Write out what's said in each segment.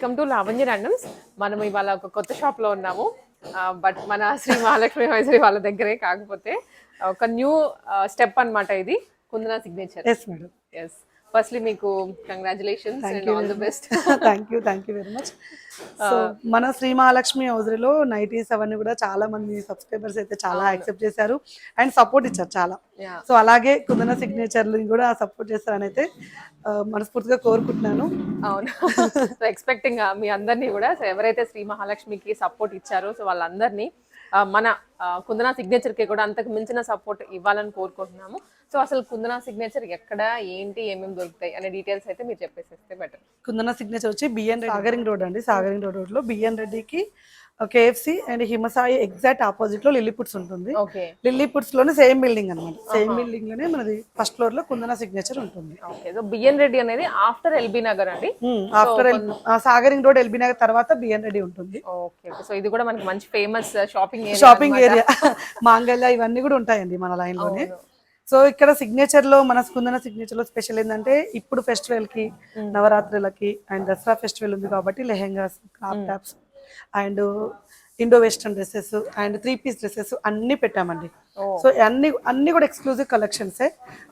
Welcome to Lavanya randoms. మనం ఇవాళ ఒక కొత్త షాప్లో ఉన్నాము. బట్ మన శ్రీ మహాలక్ష్మి హోజరీ వాళ్ళ దగ్గరే, కాకపోతే ఒక న్యూ స్టెప్ అన్నమాట ఇది, Kundana signature. Yes madam. Yes, firstly మీకు congratulations and all the best. Thank you very much. So మన శ్రీ మహాలక్ష్మి హోజరీలో నైటీస్ అవన్నీ కూడా చాలా మంది సబ్స్క్రైబర్స్ అయితే చాలా యాక్సెప్ట్ చేశారు అండ్ సపోర్ట్ ఇచ్చారు చాలా. సో అలాగే కుందన సిగ్నేచర్ని కూడా సపోర్ట్ చేస్తారని అయితే మనస్ఫూర్తిగా కోరుకుంటున్నాను. అవును, సో ఎక్స్పెక్టింగ్ మీ అందరినీ కూడా. సో ఎవరైతే శ్రీ మహాలక్ష్మికి సపోర్ట్ ఇచ్చారో సో వాళ్ళందరినీ మన కుందన సిగ్నేచర్కి కూడా అంతకు మించిన సపోర్ట్ ఇవ్వాలని కోరుకుంటున్నాము. సో అసలు కుందన సిగ్నేచర్ ఎక్కడ, ఏంటి, ఏమేమి దొరుకుతాయి అనే డీటెయిల్స్ అయితే మీరు చెప్పేసేస్తే బెటర్. కుందన సిగ్నేచర్ వచ్చి బిఎన్ సాగరింగ్ రోడ్ అండి. సాగరింగ్ రోడ్లో బిఎన్ రెడ్డికి KFC and Himasai exact opposite లో లిల్లీపుట్స్ ఉంటుంది. లిల్లీపుట్స్ లోనే సేమ్ బిల్డింగ్ అనమాట. సేమ్ బిల్డింగ్ లోనే మనది ఫస్ట్ ఫ్లోర్ లో కుందన సిగ్నేచర్ ఉంటుంది. సో బిఎన్ రెడ్డి అనేది ఆఫ్టర్ ఎల్బీ నగర్ అండి. ఆఫ్టర్ సాగరింగ్ రోడ్ ఎల్బీ నగర్ తర్వాత బిఎన్ రెడ్డి ఉంటుంది. ఓకే, సో ఇది కూడా మనకి మంచి ఫేమస్ షాపింగ్ ఏరియా. మాంగళ్య ఇవన్నీ కూడా ఉంటాయండి మన లైన్ లోనే. సో ఇక్కడ సిగ్నేచర్ లో మన కుందన సిగ్నేచర్ లో స్పెషల్ ఏంటంటే ఇప్పుడు ఫెస్టివల్ కి, నవరాత్రులకి అండ్ దసరా ఫెస్టివల్ ఉంది కాబట్టి lehengas, crop tops and Indo western dresses and 3-piece dresses అన్ని పెట్టామండి. సో అన్ని కూడా ఎక్స్క్లూజివ్ కలెక్షన్సే.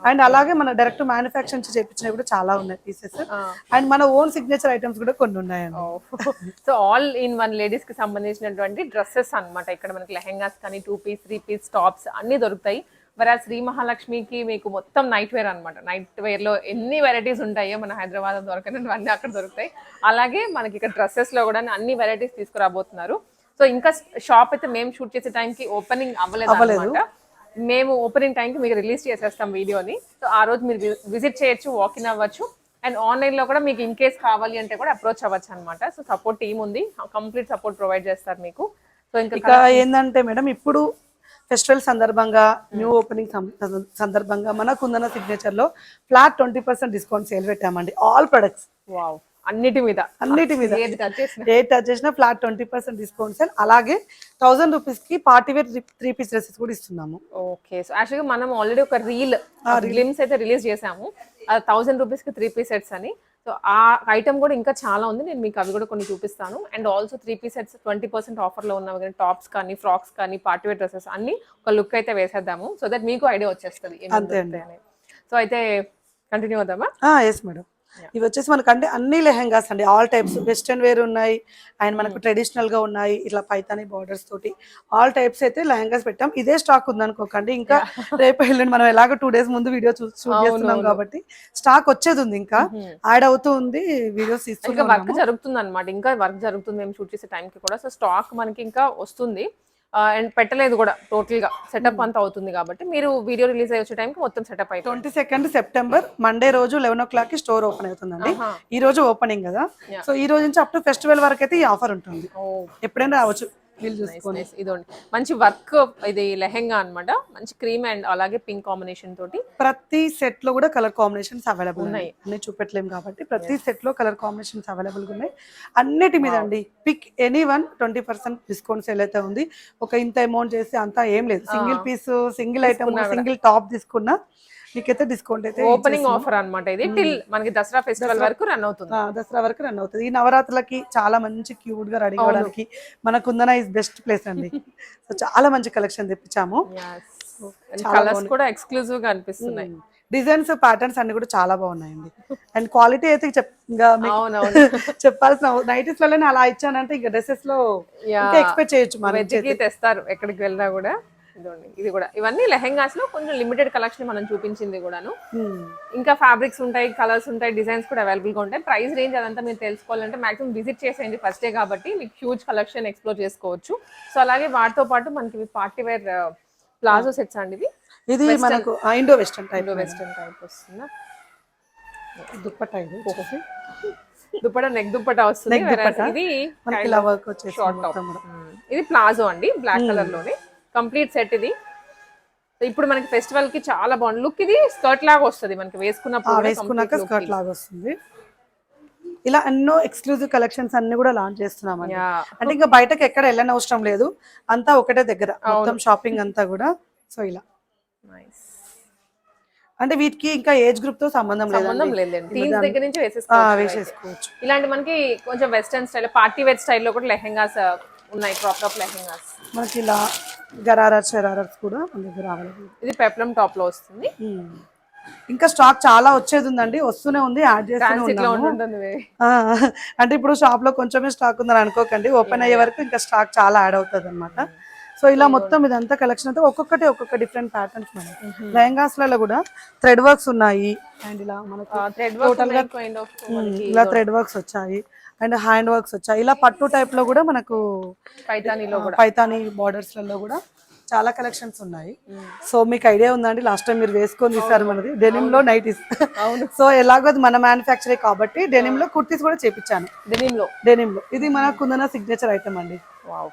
అండ్ అలాగే మన డైరెక్ట్ మ్యానుఫ్యాక్చర్ నుంచి చేయించినవి కూడా చాలా ఉన్నాయి పీసెస్. అండ్ మన ఓన్ సిగ్నేచర్ ఐటమ్స్ కూడా కొన్ని ఉన్నాయండి. So all in one ladies కి సంబంధించినటువంటి డ్రెస్సెస్ అన్నమాట. ఇక్కడ మనకి లెహెంగాస్ కానీ 2-piece 3-piece టాప్స్ అన్ని దొరుకుతాయి. మరి శ్రీ మహాలక్ష్మికి మీకు మొత్తం నైట్ వేర్ అనమాట. నైట్ వేర్ లో ఎన్ని వెరైటీస్ ఉంటాయో మన హైదరాబాద్ దొరకనవన్నీ అక్కడ దొరుకుతాయి. అలాగే మనకి ఇక్కడ డ్రెస్సెస్ లో కూడా అన్ని వెరైటీస్ తీసుకురాబోతున్నారు. సో ఇంకా షాప్ అయితే మేము షూట్ చేసే టైంకి ఓపెనింగ్ అవ్వలేదు. మేము ఓపెనింగ్ టైంకి మీకు రిలీజ్ చేసేస్తాం వీడియోని. సో ఆ రోజు మీరు విజిట్ చేయొచ్చు, వాకిన్ అవ్వచ్చు. అండ్ ఆన్లైన్ లో కూడా మీకు ఇన్ కేస్ కావాలి అంటే కూడా అప్రోచ్ అవ్వచ్చు అనమాట. సో సపోర్ట్ టీమ్ ఉంది, కంప్లీట్ సపోర్ట్ ప్రొవైడ్ చేస్తారు మీకు. సో ఇంకా ఏంటంటే మేడం, ఇప్పుడు ఫెస్టివల్ సందర్భంగా, న్యూ ఓపెనింగ్ సందర్భంగా మన కుందన సిగ్నేచర్ లో ఫ్లాట్ 20% డిస్కౌంట్ సేల్ పెట్టామండి. ఆల్ ప్రొడక్ట్స్, అన్నిటి మీద ఏది టచ్ చేసినా ఫ్లాట్ 20% డిస్కౌంట్ సేల్. అలాగే 1000 రూపీస్ కి పార్టీ వేర్ 3-piece డ్రెస్సెస్ కూడా ఇస్తున్నాము. ఓకే, సో యాక్చువల్గా మనం ఆల్రెడీ ఒక గ్లిమ్స్ అయితే రిలీజ్ చేసాము. 1000 రూపీస్ కి 3-piece సెట్స్ అని. సో ఆ ఐటమ్ కూడా ఇంకా చాలా ఉంది, నేను మీకు అవి కూడా కొన్ని చూపిస్తాను. అండ్ ఆల్సో 3-piece సెట్స్ 20% ఆఫర్లో ఉన్నవి కానీ టాప్స్ కానీ, ఫ్రాక్స్ కానీ, పార్టీ వేర్ డ్రెస్సెస్ అన్ని ఒక లుక్ అయితే వేసేద్దాము. సో దట్ మీకు ఐడియా వచ్చేస్తుంది. సో అయితే కంటిన్యూ అవుదామా? Yes madam. ఇవి వచ్చేసి మనకంటే అన్ని లెహెంగాస్ అండి, ఆల్ టైప్స్. వెస్టర్న్ వేర్ ఉన్నాయి అండ్ మనకు ట్రెడిషనల్ గా ఉన్నాయి, ఇట్లా పైతాని బార్డర్స్ తోటి ఆల్ టైప్స్ అయితే లెహెంగాస్ పెట్టాం. ఇదే స్టాక్ ఉందనుకోకండి, ఇంకా రేపు ఎల్లుండి మనం ఎలాగో 2 days ముందు వీడియో షూట్ చేస్తున్నాం కాబట్టి స్టాక్ వచ్చేది ఉంది, ఇంకా యాడ్ అవుతూ ఉంది. వీడియోస్ ఇంకా వర్క్ జరుగుతుంది అనమాట. ఇంకా వర్క్ జరుగుతుంది మేము షూట్ చేసే టైంకి కూడా. సో స్టాక్ మనకి ఇంకా వస్తుంది అండ్ పెట్టలేదు కూడా, టోటల్ గా సెటప్ అంతా అవుతుంది కాబట్టి మీరు వీడియో రిలీజ్ అయ్యే టైంకి మొత్తం సెటప్ అయితే 22 సెప్టెంబర్ మండే రోజు 11 o'clock కి స్టోర్ ఓపెన్ అవుతుందండి. ఈ రోజు ఓపెనింగ్ కదా, సో ఈ రోజు నుంచి అప్ టు ఫెస్టివల్ వరకు అయితే ఈ ఆఫర్ ఉంటుంది. ఎప్పుడైనా రావచ్చు. ఇదండి మంచి వర్క్, ఇది లెహెంగా అన్నమాట. మంచి క్రీమ్ అండ్ అలాగే పింక్ కాంబినేషన్ తోటి ప్రతి సెట్ లో కూడా కలర్ కాంబినేషన్స్ అవైలబుల్ ఉన్నాయి. అన్ని చూపెట్టలేము కాబట్టి ప్రతి సెట్ లో కలర్ కాంబినేషన్స్ అవైలబుల్ గా ఉన్నాయి. అన్నిటి మీద అండి pick any one 20% discount sale అయితే ఉంది. ఒక ఇంత అమౌంట్ చేసి అంతా ఏం లేదు. Single piece, single item, single top తీసుకున్నా మీకైతే డిస్కౌంట్ అయితే ఓపెనింగ్ ఆఫర్ అన్నమాట. ఇది టిల్ మనకి దసరా ఫెస్టివల్ వరకు రన్ అవుతుంది. దసరా వరకు రన్ అవుతుంది. ఈ నవరాత్రులకి చాలా మంచి క్యూట్ గా రెడీ అవ్వడానికి మన కుందన ఇస్ బెస్ట్ ప్లేస్ అండి. సో చాలా మంచి కలెక్షన్ తెప్పించాము. కలర్స్ కూడా ఎక్స్క్లూజివ్ గా అనిపిస్తున్నాయి. డిజైన్స్, ప్యాటర్న్స్ అన్ని కూడా చాలా బాగున్నాయండి. అండ్ క్వాలిటీ అయితే చెప్పాల్సిన నైటీస్ వల్లనే అలా ఇచ్చానంటే ఇంకా డ్రెస్సెస్ లో ఎక్స్పెక్ట్ చేయొచ్చు. మన తెస్తారు ఎక్కడికి వెళ్ళినా కూడా. ఇది కూడా ఇవన్నీ లెహెంగాస్ లో కొంచెం లిమిటెడ్ కలెక్షన్ మనం చూపించింది కూడాను. ఇంకా ఫ్యాబ్రిక్స్ ఉంటాయి, కలర్స్ ఉంటాయి, డిజైన్స్ కూడా అవైలబుల్ గా ఉంటాయి. ప్రైస్ రేంజ్ అదంతా మీరు తెలుసుకోవాలంటే మాక్సిమం విజిట్ చేసేయండి ఫస్ట్ డే కాబట్టి మీకు హ్యూజ్ కలెక్షన్ ఎక్స్ప్లోర్ చేసుకోవచ్చు. సో అలాగే వాటితో పాటు మనకి పార్టీ వేర్ ప్లాజో సెట్స్ అండి. ఇది మనకు ఇండో వెస్టర్న్ టైప్ వస్తుందా, దుప్పట్టా. దుప్పటా నెక్ దుప్పటా వస్తుంది. ఇది షార్ట్ టాప్, ఇది ప్లాజో అండి, బ్లాక్ కలర్ లోనే కంప్లీట్ సెట్. ఇది ఇప్పుడు మనకి ఫెస్టివల్ కి చాలా బాగుంది లుక్. ఇది స్కర్ట్ లాగా వస్తుంది మనకి వేసుకున్నాక స్కర్ట్ లాగా వస్తుంది. ఇలా ఎన్నో ఎక్స్క్లూజివ్ కలెక్షన్స్ అన్ని కూడా లాంచ్ చేస్తున్నాం అంటే ఇంకా బయటకి ఎక్కడ వెళ్ళని అవసరం లేదు, అంతా ఒకటే దగ్గర మొత్తం షాపింగ్ అంతా కూడా. సో ఇలా అంటే వీటికి ఇంకా ఏజ్ గ్రూప్ తో సంబంధం సంబంధం లేదండి. లేదండి, టీన్స్ దగ్గర నుంచి వేసేసుకోవచ్చు. వేసేసుకోవచ్చు. ఇలాంటి మనకి కొంచెం వెస్టర్న్ స్టైల్, పార్టీ వేర్ స్టైల్లో కూడా లెహెంగాస్ ఉన్నాయి, క్రాప్ టాప్ లెహెంగాస్. మనకి ఇలా గరారా షరారాస్ కూడా మన దగ్గర అవైలబుల్. ఇది పెప్లం టాప్ లో వస్తుంది. ఇంకా స్టాక్ చాలా వచ్చేది ఉందండి, వస్తూనే ఉంది, యాడ్ చేస్తూనే ట్రాన్సిట్ లో ఉన్నాము. ఉంటుంది. అంటే ఇప్పుడు షాప్ లో కొంచెమే స్టాక్ ఉందని అనుకోకండి, ఓపెన్ అయ్యే వరకు ఇంకా స్టాక్ చాలా యాడ్ అవుతుంది అనమాట. సో ఇలా మొత్తం ఇదంతా కలెక్షన్ అయితే ఒక్కొక్క డిఫరెంట్ ప్యాటర్న్స్ మనం లెహంగాస్ లలో కూడా థ్రెడ్ వర్క్స్ ఉన్నాయి. అండ్ ఇలా మనకి టోటల్ గా ఇలా థ్రెడ్ వర్క్స్ వచ్చాయి అండ్ హ్యాండ్ వర్క్స్ వచ్చాయి. ఇలా పట్టు టైప్ లో కూడా మనకు పైతానీ బార్డర్స్ లలో కూడా చాలా కలెక్షన్స్ ఉన్నాయి. సో మీకు ఐడియా ఉందండి, లాస్ట్ టైం మీరు వేసుకొని తీసారు మనది డెనిమ్ లో నైటీస్. సో ఎలాగో మన మ్యానుఫ్యాక్చరే కాబట్టి డెనిమ్ లో కుర్తీస్ కూడా చేపించాను. డెనిమ్ లో ఇది మన కుందన సిగ్నేచర్ ఐటమ్ అండి.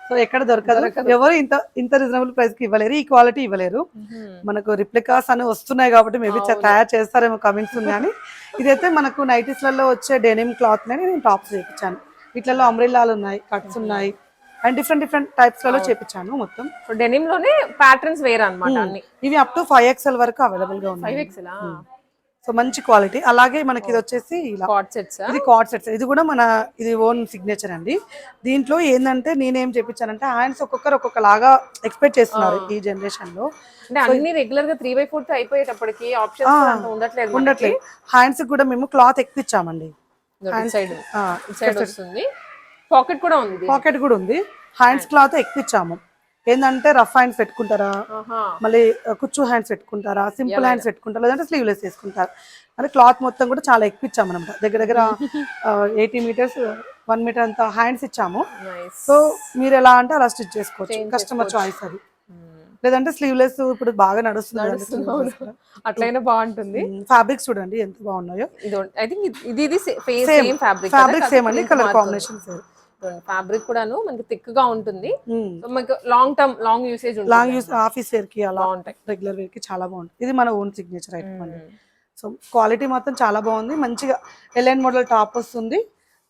సో ఎక్కడ దొరకదు, ఎవరు ఇంత రీజనబుల్ ప్రైస్ కి ఇవ్వలేరు, ఈ క్వాలిటీ ఇవ్వలేరు. మనకు రిప్లికాస్ అని వస్తున్నాయి కాబట్టి మేబీ తయారు చేస్తారేమో, కమింగ్స్ ఉంది. కానీ ఇదైతే మనకు నైటీస్ లలో వచ్చే డెనిమ్ క్లాత్ నేను టాప్స్ చేపించాను. వీటిలో అంబ్రెల్లాలు ఉన్నాయి, కట్స్ ఉన్నాయి అండ్ డిఫరెంట్ టైప్స్ లలో చేపించాను మొత్తం. డెనిమ్ లోనే ప్యాటర్న్స్ వేరే అన్నమాట అన్ని. ఇవి అప్ టు 5XL వరకు అవైలబుల్ గా ఉన్నాయి. 5XL సో మంచి క్వాలిటీ. అలాగే మనకి ఇది వచ్చేసి కార్డ్ సెట్స్. ఇది కార్డ్ సెట్స్, ఇది కూడా మన ఇది ఓన్ సిగ్నేచర్ అండి. దీంట్లో ఏంటంటే నేనేం చెప్పించానంటే హ్యాండ్స్ ఒక్కొక్క లాగా ఎక్స్పెక్ట్ చేస్తున్నారు ఈ జనరేషన్ లో. అంటే అన్ని రెగ్యులర్ గా 3/4 తో అయిపోయేటప్పటికి ఆప్షన్స్ ఉండట్లేదు. హ్యాండ్స్ కూడా మేము క్లాత్ ఎక్కిచ్చామండి. సైడ్ వస్తుంది, పాకెట్ కూడా ఉంది, హ్యాండ్స్ క్లాత్ ఎక్కిచ్చాము. ఏంటంటే రఫ్ హ్యాండ్స్ పెట్టుకుంటారా, మళ్ళీ కుచ్చు హ్యాండ్స్ పెట్టుకుంటారా, సింపుల్ హ్యాండ్స్ పెట్టుకుంటారా, లేదంటే స్లీవ్లెస్ వేసుకుంటారా అంటే క్లాత్ మొత్తం కూడా చాలా ఎక్కువ ఇచ్చాము అనమాట. దగ్గర 80 మీటర్స్ 1 మీటర్ అంత హ్యాండ్స్ ఇచ్చాము. సో మీరు ఎలా అంటే అలా స్టిచ్ చేసుకోవచ్చు, కస్టమర్ చాయిస్ అది. లేదంటే స్లీవ్లెస్ ఇప్పుడు బాగా నడుస్తుంది, అట్లయినా బాగుంటుంది. ఫ్యాబ్రిక్స్ చూడండి ఎంత బాగున్నాయో. ఐ థింక్ ఇది సేమ్ ఫ్యాబ్రిక్ సేమ్ అండి, కలర్ కాంబినేషన్ సేమ్. ఫ్యాబ్రిక్ కూడాను మనకి థిక్ గా ఉంటుంది, మనకి లాంగ్ యూసేజ్ ఉంటుంది. లాంగ్ యూస్ ఆఫీస్ వేర్ కి అలా ఉంటాయి, రెగ్యులర్ వేర్ కి చాలా బాగుంటుంది. ఇది మన ఓన్ సిగ్నేచర్ ఐటమ్ అండి. సో క్వాలిటీ మాత్రం చాలా బాగుంది, మంచిగా ఎలైన్ మోడల్ టాప్ వస్తుంది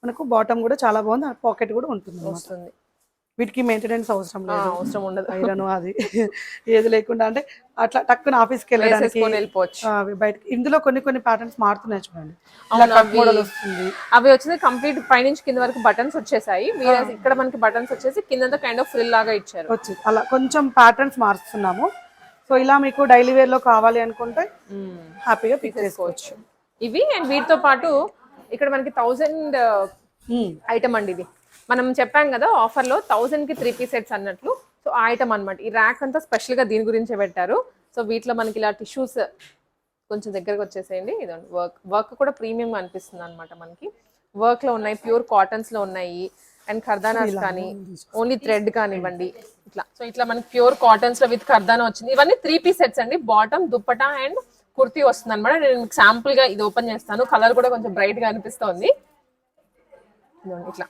మనకు, బాటమ్ కూడా చాలా బాగుంది, పాకెట్ కూడా ఉంటుంది. వీటికి మెయింటెనెన్స్ అవసరం ఉండదు, ఐరన్ అది ఏది లేకుండా అంటే అట్లా టక్కున ఆఫీస్కి వెళ్ళడానికి బయటకి. ఇందులో కొన్ని ప్యాటర్న్స్ మారుతున్నాయి చూడండి, మోడల్ వస్తుంది. అవి వచ్చింది కంప్లీట్ పైనుంచి కింద వరకు బటన్స్ వచ్చేసాయి. ఇక్కడ మనకి బటన్స్ వచ్చేసి కింద కైండ్ ఆఫ్ ఫ్రిల్ లాగా ఇచ్చారు. వచ్చి అలా కొంచెం ప్యాటర్న్స్ మారుస్తున్నాము. సో ఇలా మీకు డైలీ వేర్ లో కావాలి అనుకుంటే హ్యాపీగా పిక్ చేసుకోవచ్చు ఇవి. అండ్ వీటితో పాటు ఇక్కడ మనకి 1000 ఐటమ్ అండి. ఇది మనం చెప్పాం కదా ఆఫర్ లో 1000 కి 3 పీస్ సెట్స్ అన్నట్లు. సో ఆ ఐటమ్ అనమాట. ఈ ర్యాక్ అంతా స్పెషల్ గా దీని గురించే పెట్టారు. సో వీటిలో మనకి ఇలా టిష్యూస్ కొంచెం దగ్గరకు వచ్చేసేయండి. ఇదండి వర్క్ కూడా ప్రీమియం గా అనిపిస్తుంది అనమాట. మనకి వర్క్ లో ఉన్నాయి, ప్యూర్ కాటన్స్ లో ఉన్నాయి అండ్ ఖర్దానాస్ కానీ ఓన్లీ థ్రెడ్ కానివ్వండి ఇట్లా. సో ఇట్లా మనకి ప్యూర్ కాటన్స్ లో విత్ ఖర్దానా వచ్చింది. ఇవన్నీ 3 పీస్ సెట్స్ అండి. బాటమ్, దుప్పటా అండ్ కుర్తీ వస్తుంది అనమాట. నేను మీకు శాంపుల్ గా ఇది ఓపెన్ చేస్తాను. కలర్ కూడా కొంచెం బ్రైట్ గా అనిపిస్తుంది. ఇట్లా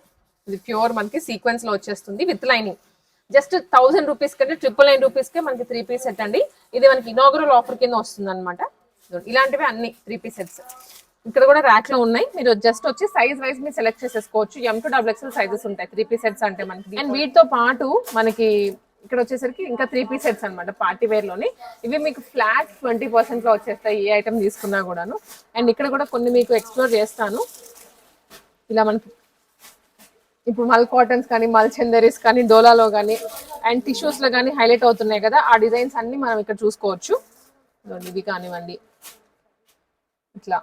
ఇది ప్యూర్ మనకి సీక్వెన్స్ లో వచ్చేస్తుంది విత్ లైనింగ్. జస్ట్ 1000 రూపీస్ కంటే 999 రూపీస్ కే మనకి 3 పీస్ సెట్ అండి. ఇది మనకి ఇనాగరల్ ఆఫర్ కింద వస్తుంది అనమాట. ఇలాంటివి అన్ని 3 పీస్ సెట్స్ ఇక్కడ కూడా ర్యాక్ లో ఉన్నాయి. మీరు జస్ట్ వచ్చి సైజ్ వైజ్ మీరు సెలెక్ట్ చేసేసుకోవచ్చు. M to XXL సైజెస్ ఉంటాయి 3 పీస్ సెట్స్ అంటే మనకి. అండ్ వీటితో పాటు మనకి ఇక్కడ వచ్చేసరికి ఇంకా 3 పీస్ సెట్స్ అనమాట పార్టీ వేర్ లోని. ఇవి మీకు ఫ్లాట్ 20% లో వచ్చేస్తాయి ఏ ఐటమ్ తీసుకున్నా కూడాను. అండ్ ఇక్కడ కూడా కొన్ని మీకు ఎక్స్ప్లోర్ చేస్తాను. ఇలా మనకి ఇప్పుడు మల్ కాటన్స్ కానీ, మల్ చందరీస్ కానీ, డోలాలో కానీ అండ్ టిష్యూస్ లో కానీ హైలైట్ అవుతున్నాయి కదా, ఆ డిజైన్స్ అన్ని మనం ఇక్కడ చూసుకోవచ్చు. ఇవి కానివ్వండి ఇట్లా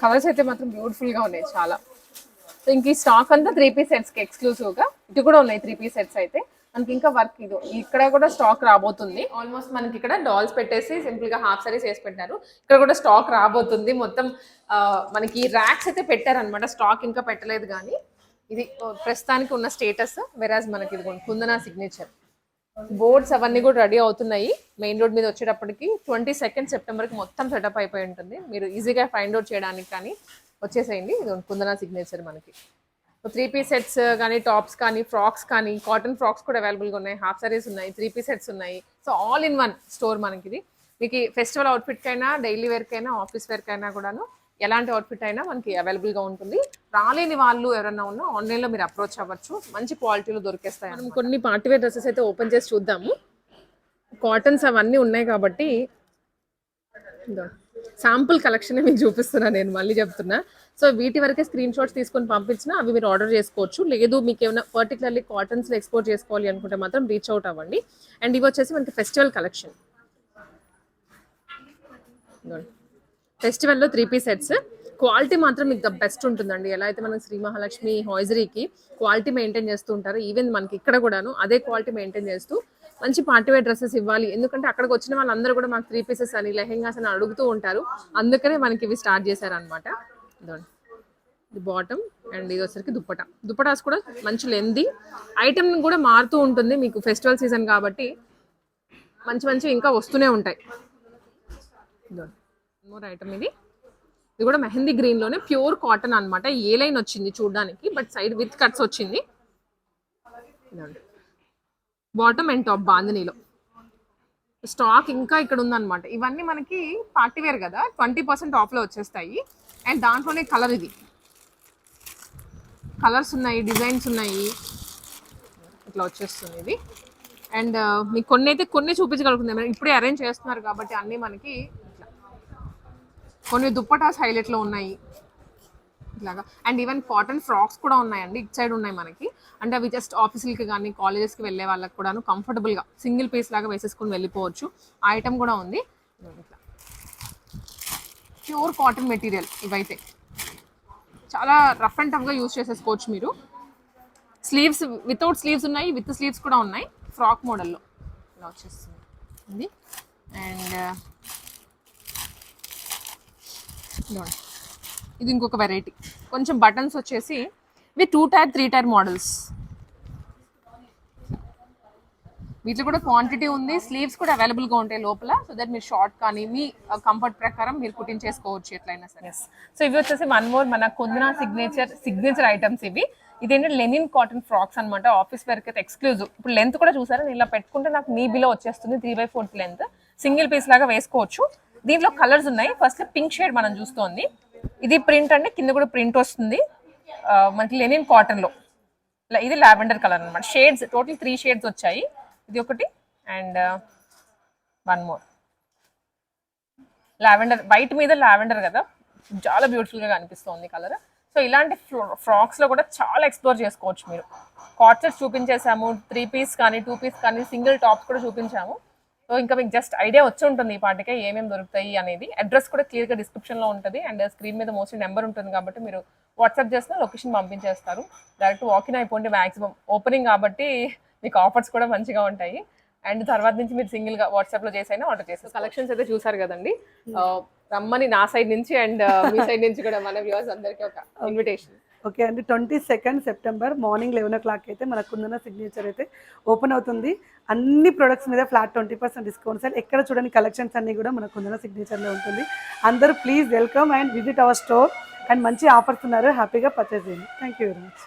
కలర్స్ అయితే మాత్రం బ్యూటిఫుల్ గా ఉన్నాయి చాలా. సో ఇంక ఈ స్టాక్ అంతా 3 పీస్ సెట్స్ కి ఎక్స్క్లూసివ్ గా ఇటు కూడా ఉన్నాయి 3 పీస్ సెట్స్ అయితే. మనకి ఇంకా వర్క్ ఇది ఇక్కడ కూడా స్టాక్ రాబోతుంది. ఆల్మోస్ట్ మనకి ఇక్కడ డాల్స్ పెట్టేసి సింపుల్ గా హాఫ్ సారీస్ వేసి పెట్టారు. ఇక్కడ కూడా స్టాక్ రాబోతుంది. మొత్తం మనకి ర్యాక్స్ అయితే పెట్టారనమాట, స్టాక్ ఇంకా పెట్టలేదు. కానీ ఇది ప్రస్తుతానికి ఉన్న స్టేటస్. వెరాజ్ మనకి ఇది కుందనా సిగ్నేచర్ బోర్డ్స్ అవన్నీ కూడా రెడీ అవుతున్నాయి. మెయిన్ రోడ్ మీద వచ్చేటప్పటికి 22 సెప్టెంబర్కి మొత్తం సెటప్ అయిపోయి ఉంటుంది. మీరు ఈజీగా ఫైండ్ అవుట్ చేయడానికి కానీ వచ్చేసేయండి. ఇది కుందనా సిగ్నేచర్ మనకి. 3 పీస్ సెట్స్ కానీ, టాప్స్ కానీ, ఫ్రాక్స్ కానీ, కాటన్ ఫ్రాక్స్ కూడా అవైలబుల్గా ఉన్నాయి, హాఫ్ సారీస్ ఉన్నాయి, 3 పీస్ సెట్స్ ఉన్నాయి. So all in one store మనకి ఇది. మీకు ఫెస్టివల్ అవుట్ఫిట్ కైనా, డైలీ వేర్కైనా, ఆఫీస్ వేర్కైనా కూడాను ఎలాంటి అవుట్ఫిట్ అయినా మనకి అవైలబుల్గా ఉంటుంది. రాలేని వాళ్ళు ఎవరైనా ఉన్నా ఆన్లైన్లో మీరు అప్రోచ్ అవ్వచ్చు. మంచి క్వాలిటీలో దొరికేస్తాయి. మనం కొన్ని పార్టీ వేర్ డ్రెస్సెస్ అయితే ఓపెన్ చేసి చూద్దాము. కాటన్స్ అవన్నీ ఉన్నాయి కాబట్టి శాంపుల్ కలెక్షన్ మీకు చూపిస్తున్నాను, నేను మళ్ళీ చెప్తున్నా. సో వీటి వరకే స్క్రీన్ షాట్స్ తీసుకొని పంపించినా అవి మీరు ఆర్డర్ చేసుకోవచ్చు. లేదు మీకు ఏమైనా పర్టికులర్లీ కాటన్స్లో ఎక్స్పోర్ట్ చేసుకోవాలి అనుకుంటే మాత్రం రీచ్ అవుట్ అవ్వండి. అండ్ ఇవి వచ్చేసి మనకి ఫెస్టివల్ కలెక్షన్. ఫెస్టివల్లో 3 పీస్ సెట్స్. క్వాలిటీ మాత్రం మీకు ద బెస్ట్ ఉంటుందండి. ఎలా అయితే మనం శ్రీ మహాలక్ష్మి హాయిజరీకి క్వాలిటీ మెయింటైన్ చేస్తూ ఉంటారు, ఈవెన్ మనకి ఇక్కడ కూడాను అదే క్వాలిటీ మెయింటైన్ చేస్తూ మంచి పార్టీవేర్ డ్రెస్సెస్ ఇవ్వాలి. ఎందుకంటే అక్కడికి వచ్చిన వాళ్ళందరూ కూడా మాకు 3 పీసెస్ అని లెహెంగాస్ అని అడుగుతూ ఉంటారు. అందుకనే మనకి ఇవి స్టార్ట్ చేశారనమాట. ఇది బాటమ్ అండ్ ఇది వచ్చరికి దుప్పటాస్ కూడా మంచి లెంది ఐటమ్ కూడా మారుతూ ఉంటుంది. మీకు ఫెస్టివల్ సీజన్ కాబట్టి మంచి మంచి ఇంకా వస్తూనే ఉంటాయి. మోర్ ఐటమ్ ఇది కూడా మెహందీ గ్రీన్ లోనే ప్యూర్ కాటన్ అన్నమాట. ఏ లైన్ వచ్చింది చూడడానికి, బట్ సైడ్ విత్ కట్స్ వచ్చింది. బాటమ్ అండ్ టాప్ బాందినీలో స్టాక్ ఇంకా ఇక్కడ ఉందన్నమాట. ఇవన్నీ మనకి పార్టీవేర్ కదా, 20% ఆఫ్లో వచ్చేస్తాయి. అండ్ దాంట్లోనే కలర్, ఇది కలర్స్ ఉన్నాయి, డిజైన్స్ ఉన్నాయి, ఇట్లా వచ్చేస్తుంది ఇది. అండ్ మీకు కొన్ని అయితే కొన్ని చూపించగలుగుతుంది, ఇప్పుడే అరేంజ్ చేస్తున్నారు కాబట్టి అన్నీ మనకి ఇట్లా. కొన్ని దుప్పటాస్ హైలైట్లో ఉన్నాయి ఇట్లాగా. అండ్ ఈవెన్ కాటన్ ఫ్రాక్స్ కూడా ఉన్నాయండి, ఇటు సైడ్ ఉన్నాయి మనకి. అంటే అవి జస్ట్ ఆఫీసులకి కానీ కాలేజెస్కి వెళ్ళే వాళ్ళకి కూడాను కంఫర్టబుల్గా సింగిల్ పీస్ లాగా వేసేసుకొని వెళ్ళిపోవచ్చు. ఆ ఐటమ్ కూడా ఉంది. ఇట్లా ప్యూర్ కాటన్ మెటీరియల్ ఇవైతే చాలా రఫ్ అండ్ టఫ్గా యూజ్ చేసేసుకోవచ్చు మీరు. స్లీవ్స్ వితౌట్ స్లీవ్స్ ఉన్నాయి, విత్ స్లీవ్స్ కూడా ఉన్నాయి. ఫ్రాక్ మోడల్లో ఇలా వచ్చేస్తుంది. అండ్ ఇది ఇంకొక వెరైటీ, కొంచెం బటన్స్ వచ్చేసి ఇవి 2 టైర్ 3 టైర్ మోడల్స్. వీటిలో కూడా క్వాంటిటీ ఉంది, స్లీవ్స్ కూడా అవైలబుల్గా ఉంటాయి లోపల. సో దట్ మీరు షార్ట్ కానీ మీ కంఫర్ట్ ప్రకారం మీరు కుట్టించేసుకోవచ్చు ఎట్లయినా సరే. సో ఇవి వచ్చేసి వన్ మోర్ మన కొందన సిగ్నేచర్ ఐటమ్స్ ఇవి. ఇదేంటంటే లెనిన్ కాటన్ ఫ్రాక్స్ అనమాట, ఆఫీస్ వేర్కి అయితే ఎక్స్క్లూజివ్. ఇప్పుడు లెంత్ కూడా చూసారా, నేను ఇలా పెట్టుకుంటే నాకు నీ బిలో వచ్చేస్తుంది 3/4 లెంత్. సింగిల్ పీస్ లాగా వేసుకోవచ్చు. దీంట్లో కలర్స్ ఉన్నాయి. ఫస్ట్ పింక్ షేడ్ మనం చూస్తోంది, ఇది ప్రింట్ అండి, కింద కూడా ప్రింట్ వస్తుంది మనకి లెనిన్ కాటన్లో. ఇది లావెండర్ కలర్ అనమాట. షేడ్స్ టోటల్ 3 షేడ్స్ వచ్చాయి. ఇది ఒకటి and one more lavender, white మీద లావెండర్ కదా, చాలా బ్యూటిఫుల్గా కనిపిస్తుంది కలర్. సో ఇలాంటి ఫ్రాక్స్లో కూడా చాలా ఎక్స్ప్లోర్ చేసుకోవచ్చు మీరు. కాట్సెట్స్ చూపించేసాము, 3 పీస్ కానీ 2 పీస్ కానీ సింగిల్ టాప్స్ కూడా చూపించాము. సో ఇంకా మీకు జస్ట్ ఐడియా వచ్చి ఉంటుంది ఈ పాటికే ఏమేమి దొరుకుతాయి అనేది. అడ్రస్ కూడా క్లియర్గా డిస్క్రిప్షన్లో ఉంటుంది అండ్ స్క్రీన్ మీద మోస్ట్లీ నెంబర్ ఉంటుంది కాబట్టి మీరు వాట్సాప్ చేస్తే లొకేషన్ పంపించేస్తారు. డైరెక్ట్ వాకిన్ అయిపోండి. మ్యాక్సిమం ఓపెనింగ్ కాబట్టి మీకు ఆఫర్స్ కూడా మంచిగా ఉంటాయి. అండ్ తర్వాత నుంచి మీరు సింగిల్గా వాట్సాప్లో చేసైనా ఆర్డర్ చేస్తారు. కలెక్షన్స్ అయితే చూసారు కదండి, రమ్మని నా సైడ్ నుంచి అండ్ మీ సైడ్ నుంచి కూడా మన వ్యూవర్స్ అందరికీ ఒక ఇన్విటేషన్. ఓకే అండి, 22 సెప్టెంబర్ మార్నింగ్ 11 o'clock అయితే మన కుందన సిగ్నేచర్ అయితే ఓపెన్ అవుతుంది. అన్ని ప్రొడక్ట్స్ మీద ఫ్లాట్ 20% డిస్కౌంట్ సార్. ఎక్కడ చూడని కలెక్షన్స్ అన్నీ కూడా మన కుందన సిగ్నేచర్లో ఉంటుంది. అందరూ please welcome and visit our store. And మంచి ఆఫర్స్ ఉన్నారు, హ్యాపీగా పర్చేస్ చేయండి. Thank you very much.